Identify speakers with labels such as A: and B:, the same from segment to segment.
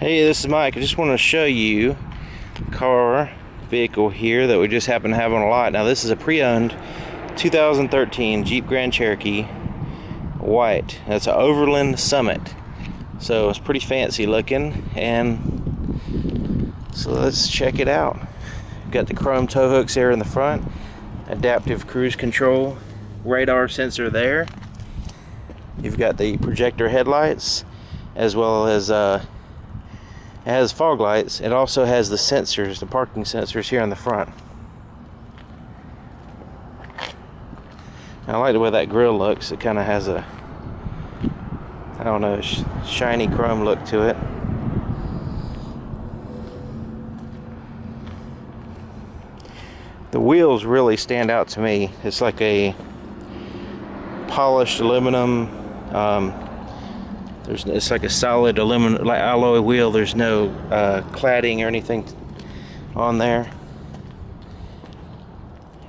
A: Hey, this is Mike. I just want to show you a vehicle here that we just happen to have on a lot. Now this is a pre-owned 2013 Jeep Grand Cherokee white. That's an Overland Summit. So it's pretty fancy looking, and so let's check it out. Got the chrome tow hooks there in the front, adaptive cruise control, radar sensor there. You've got the projector headlights, as well as it has fog lights. It also has the sensors, the parking sensors here in the front. I like the way that grille looks. It kind of has a, I don't know, shiny chrome look to it. The wheels really stand out to me. It's like a polished aluminum. It's like a solid aluminum, like alloy wheel. There's no cladding or anything on there.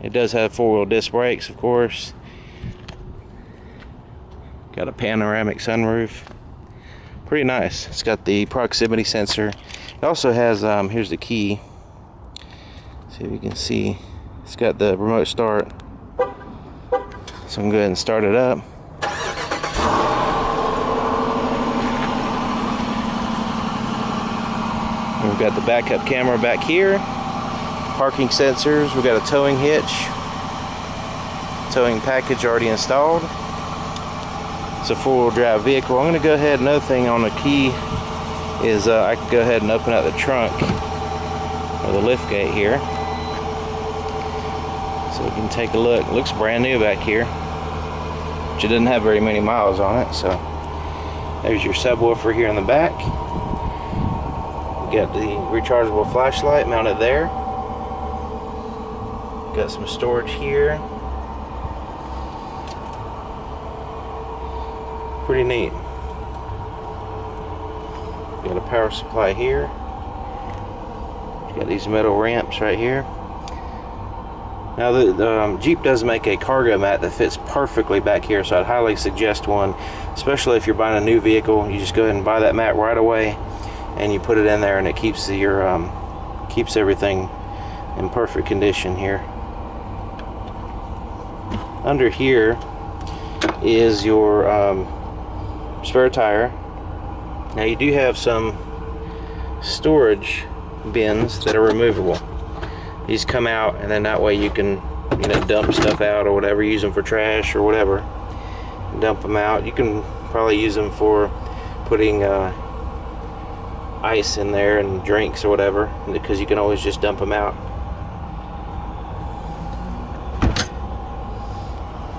A: It does have four-wheel disc brakes, of course. Got a panoramic sunroof. Pretty nice. It's got the proximity sensor. It also has, here's the key. See if you can see. It's got the remote start. So I'm going to go ahead and start it up. We've got the backup camera back here, parking sensors, we've got a towing hitch, towing package already installed. It's a four-wheel drive vehicle. I'm going to go ahead, another thing on the key is I can go ahead and open up the trunk or the lift gate here. So we can take a look. It looks brand new back here, which it doesn't have very many miles on it. So there's your subwoofer here in the back. Got the rechargeable flashlight mounted there. Got some storage here. Pretty neat. Got a power supply here. Got these metal ramps right here. Now the Jeep does make a cargo mat that fits perfectly back here, so I'd highly suggest one, especially if you're buying a new vehicle. You just go ahead and buy that mat right away, and you put it in there, and it keeps keeps everything in perfect condition here. Under here is your spare tire. Now you do have some storage bins that are removable. These come out, and then that way you can, you know, dump stuff out or whatever, use them for trash or whatever. Dump them out. You can probably use them for putting ice in there and drinks or whatever, because you can always just dump them out.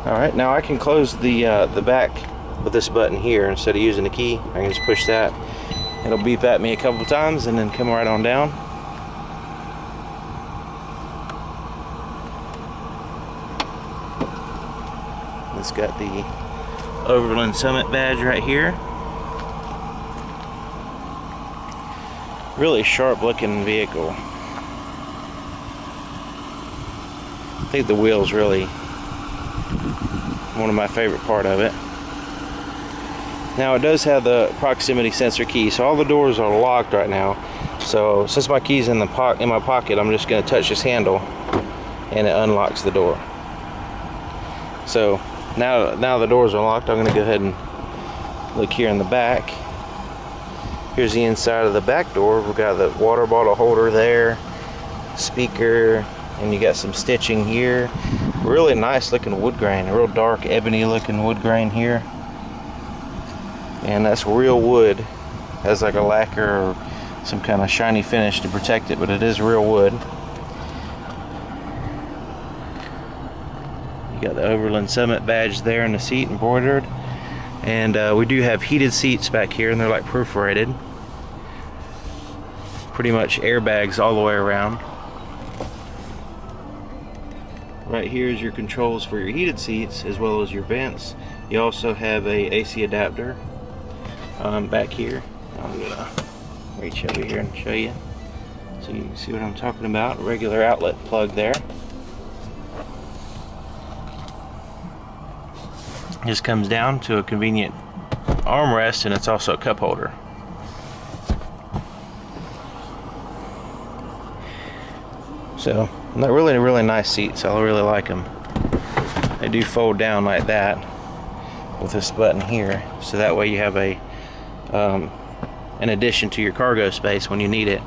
A: Alright, now I can close the back with this button here instead of using the key. I can just push that. It'll beep at me a couple times and then come right on down. It's got the Overland Summit badge right here. Really sharp looking vehicle. I think the wheel's really one of my favorite part of it. Now it does have the proximity sensor key, so all the doors are locked right now. So since my key's in my pocket, I'm just going to touch this handle and it unlocks the door. So now the doors are locked. I'm going to go ahead and look here in the back. Here's the inside of the back door. We've got the water bottle holder there, speaker, and you got some stitching here. Really nice looking wood grain, a real dark ebony looking wood grain here. And that's real wood. Has like a lacquer or some kind of shiny finish to protect it, but it is real wood. You got the Overland Summit badge there in the seat embroidered. And we do have heated seats back here, and they're like perforated. Pretty much airbags all the way around. Right here is your controls for your heated seats as well as your vents. You also have a AC adapter back here. I'm gonna reach over here and show you so you can see what I'm talking about. Regular outlet plug there. Just comes down to a convenient armrest, and it's also a cup holder. So they're really nice seats. I really like them. They do fold down like that with this button here, so that way you have a an addition to your cargo space when you need it.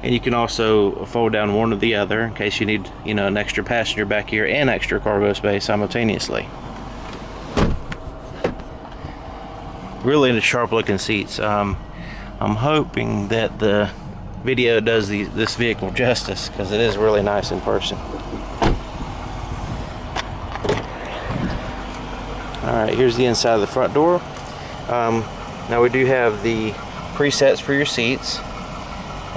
A: And you can also fold down one or the other in case you need, you know, an extra passenger back here and extra cargo space simultaneously. Really sharp looking seats. I'm hoping that the video does this vehicle justice, because it is really nice in person. Alright, here's the inside of the front door. Now we do have the presets for your seats,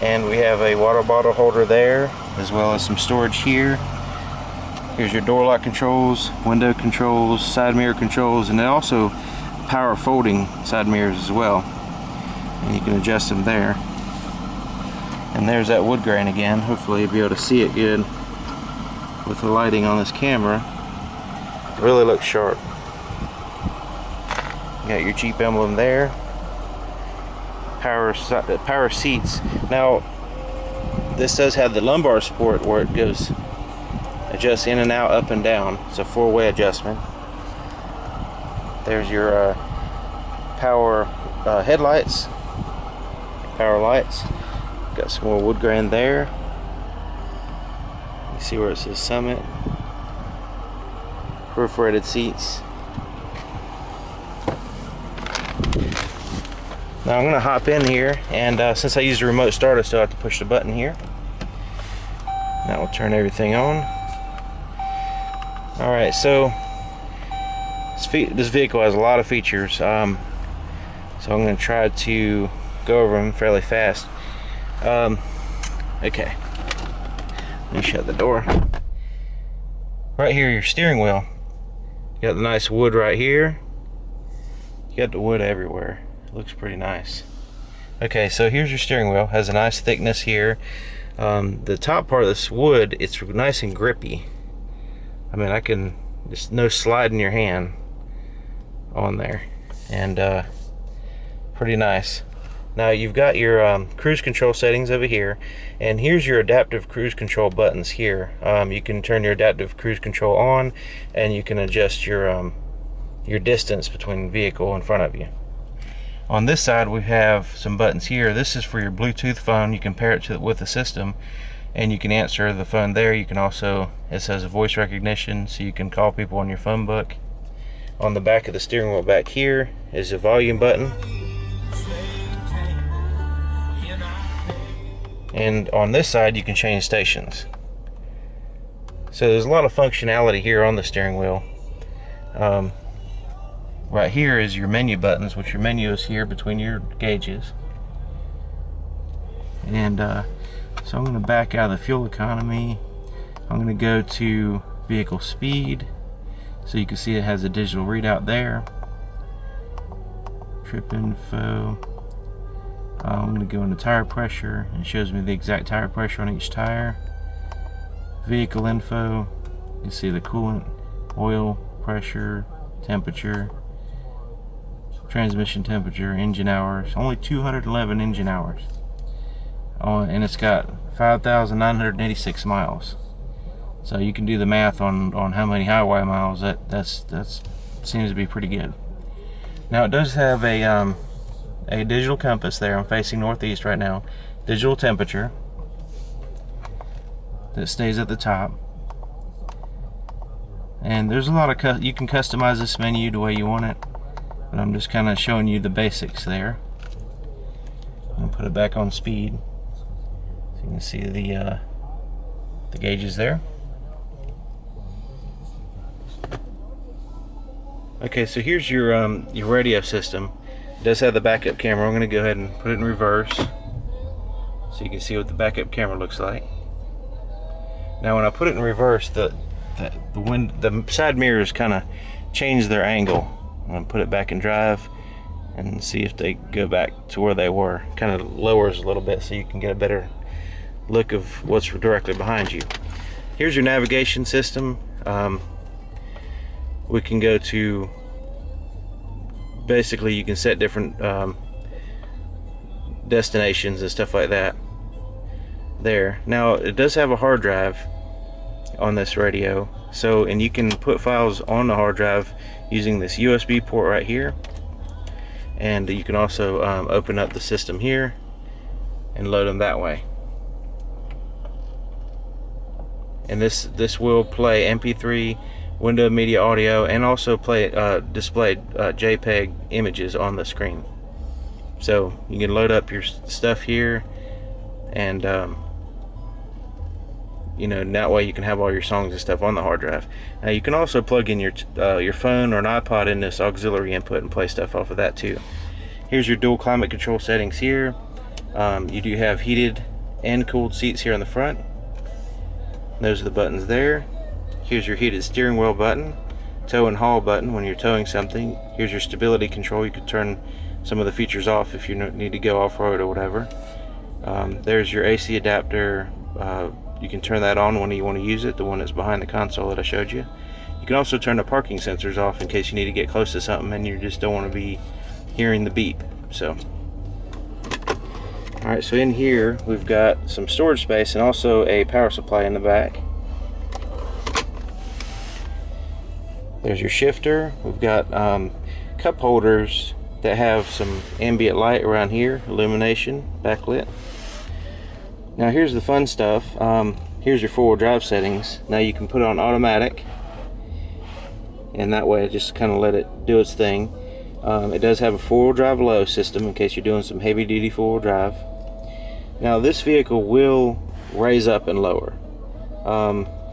A: and we have a water bottle holder there, as well as some storage here. Here's your door lock controls, window controls, side mirror controls, and then also power folding side mirrors as well. And you can adjust them there. And there's that wood grain again. Hopefully you'll be able to see it good with the lighting on this camera. It really looks sharp. You got your Jeep emblem there. Power seats. Now this does have the lumbar support where it goes adjusts in and out, up and down. It's a four-way adjustment. There's your power headlights, power lights. Got some more wood grain there. You see where it says Summit. Perforated seats. Now I'm going to hop in here, and since I used a remote start, I still have to push the button here. That will turn everything on. Alright, so this vehicle has a lot of features, so I'm going to try to go over them fairly fast. Okay, let me shut the door. Right here, your steering wheel. You got the nice wood right here. You got the wood everywhere. It looks pretty nice. Okay, so here's your steering wheel. Has a nice thickness here. The top part of this wood, it's nice and grippy. I mean, just no slide in your hand on there, and pretty nice. Now you've got your cruise control settings over here, and here's your adaptive cruise control buttons here. You can turn your adaptive cruise control on, and you can adjust your distance between the vehicle in front of you. On this side we have some buttons here. This is for your Bluetooth phone. You can pair it with the system, and you can answer the phone there. You can also, it says voice recognition, so you can call people on your phone book. On the back of the steering wheel back here is a volume button. And on this side you can change stations. So there's a lot of functionality here on the steering wheel. Right here is your menu buttons, which your menu is here between your gauges. And so I'm going to back out of the fuel economy. I'm going to go to vehicle speed, so you can see it has a digital readout there. Trip info. I'm going to go into tire pressure, and it shows me the exact tire pressure on each tire. Vehicle info. You can see the coolant, oil pressure, temperature, transmission temperature, engine hours. Only 211 engine hours. And it's got 5,986 miles. So you can do the math on how many highway miles. That seems to be pretty good. Now it does have a digital compass there. I'm facing northeast right now. Digital temperature that stays at the top. And there's a lot of you can customize this menu the way you want it, but I'm just kind of showing you the basics there. I'm gonna put it back on speed, so you can see the gauges there. Okay, so here's your radio system. It does have the backup camera. I'm going to go ahead and put it in reverse so you can see what the backup camera looks like. Now when I put it in reverse, the side mirrors kind of change their angle. I'm going to put it back in drive and see if they go back to where they were. Kind of lowers a little bit so you can get a better look of what's directly behind you. Here's your navigation system. We can go to, basically you can set different destinations and stuff like that. there. Now it does have a hard drive on this radio, so, and you can put files on the hard drive using this USB port right here, and you can also open up the system here and load them that way. And this will play MP3, window media audio, and also display JPEG images on the screen. So you can load up your stuff here, and you know, that way you can have all your songs and stuff on the hard drive. Now you can also plug in your phone or an iPod in this auxiliary input and play stuff off of that too. Here's your dual climate control settings here. You do have heated and cooled seats here on the front. Those are the buttons there. Here's your heated steering wheel button, tow and haul button when you're towing something. Here's your stability control. You can turn some of the features off if you need to go off-road or whatever. There's your AC adapter. You can turn that on when you want to use it, the one that's behind the console that I showed you. You can also turn the parking sensors off in case you need to get close to something and you just don't want to be hearing the beep. So, alright, so in here we've got some storage space and also a power supply in the back. There's your shifter. We've got cup holders that have some ambient light around here, illumination, backlit. Now here's the fun stuff. Here's your four-wheel drive settings. Now you can put it on automatic, and that way just kind of let it do its thing. It does have a four-wheel drive low system in case you're doing some heavy-duty four-wheel drive. Now this vehicle will raise up and lower.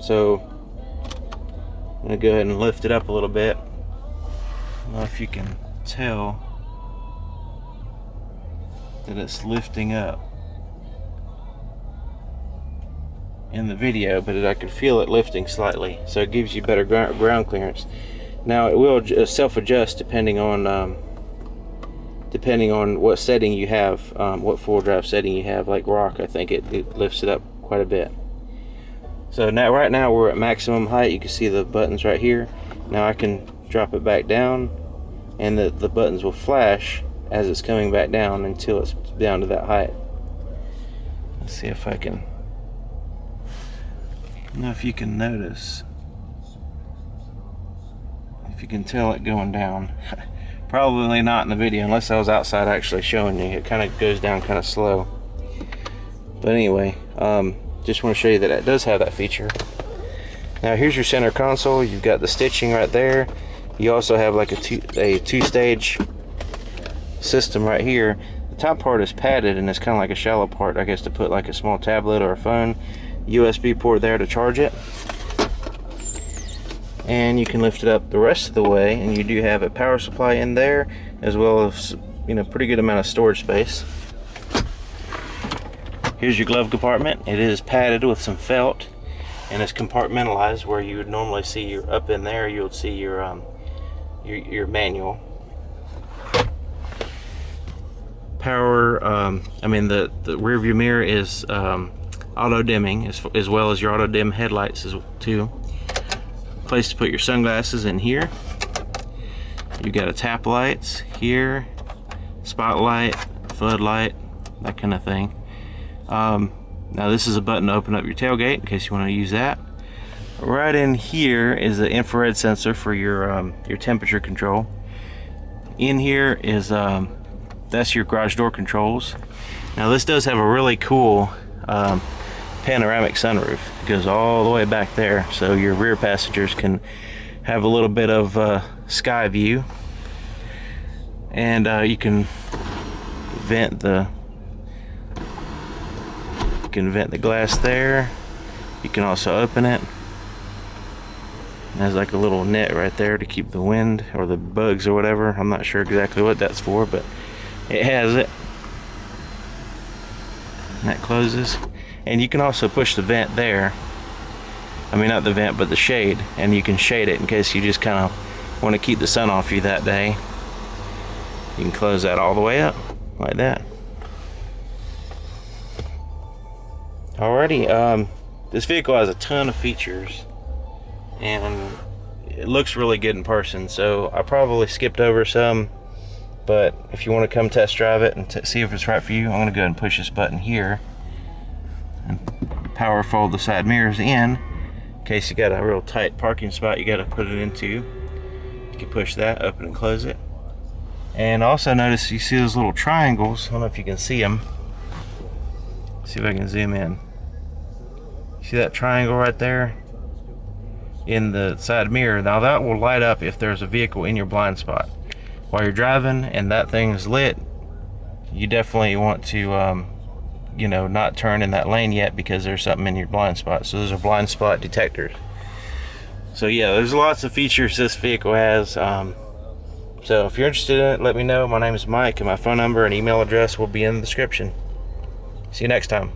A: So I'm going to go ahead and lift it up a little bit. I don't know if you can tell that it's lifting up in the video, but I could feel it lifting slightly, so it gives you better ground clearance. Now it will self-adjust depending on what setting you have, what four-wheel drive setting you have. Like rock, I think it lifts it up quite a bit. So now, right now we're at maximum height. You can see the buttons right here. Now I can drop it back down, and the buttons will flash as it's coming back down until it's down to that height. Let's see if I can. I don't know if you can notice, if you can tell it going down. Probably not in the video unless I was outside actually showing you. It kind of goes down kind of slow. But anyway, just want to show you that it does have that feature. Now here's your center console. You've got the stitching right there. You also have like a two-stage system right here. The top part is padded and it's kind of like a shallow part, I guess, to put like a small tablet or a phone. USB port there to charge it, and you can lift it up the rest of the way, and you do have a power supply in there, as well as, you know, pretty good amount of storage space. Here's your glove compartment. It is padded with some felt, and it's compartmentalized, where you would normally see your up in there, you would see your manual. Power, I mean the rear view mirror is auto dimming, as well as your auto dim headlights too. Place to put your sunglasses in here. You got a tap lights here, spotlight, floodlight, that kind of thing. Now this is a button to open up your tailgate in case you want to use that. Right in here is the infrared sensor for your temperature control. In here is that's your garage door controls. Now this does have a really cool panoramic sunroof. It goes all the way back there, so your rear passengers can have a little bit of sky view, and you can vent the glass there. You can also open it. There's like a little net right there to keep the wind or the bugs or whatever. I'm not sure exactly what that's for, but it has it. And that closes. And you can also push the vent there. I mean, not the vent, but the shade. And you can shade it in case you just kind of want to keep the sun off you that day. You can close that all the way up, like that. Alrighty, this vehicle has a ton of features, and it looks really good in person, so I probably skipped over some, but if you want to come test drive it and see if it's right for you, I'm going to go ahead and push this button here and power fold the side mirrors in case you got a real tight parking spot you got to put it into. You can push that, open and close it. And also notice you see those little triangles. I don't know if you can see them. See if I can zoom in. See that triangle right there in the side mirror? Now that will light up if there's a vehicle in your blind spot. While you're driving and that thing is lit, you definitely want to you know, not turn in that lane yet because there's something in your blind spot. So those are blind spot detectors. So yeah, there's lots of features this vehicle has. So if you're interested in it, let me know. My name is Mike, and my phone number and email address will be in the description. See you next time.